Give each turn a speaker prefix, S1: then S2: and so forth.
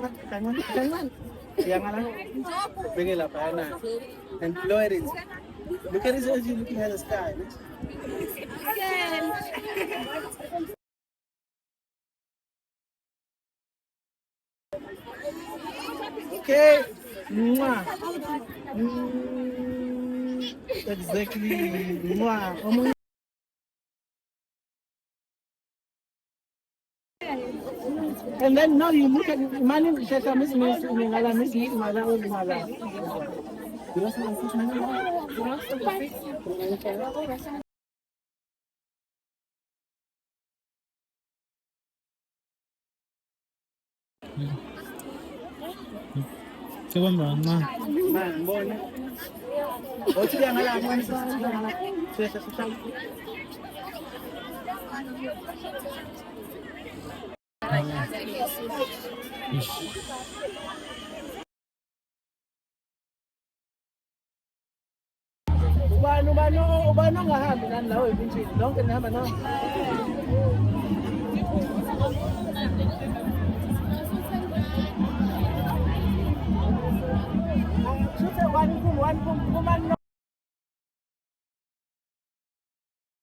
S1: Kailan? Kaya nga lang. Bigay la na. And lower it. Look at it as you looking at the sky. Okay. Mwah. Exactly. Mwah. And then now you look at money shasha miss mala miss mala or mala.
S2: Kawan ba ma?
S1: Man, bon. O sige nga lang man sa shasha. Ubano nga ha, binan law ibig dong kana man no. Susa one kum kuman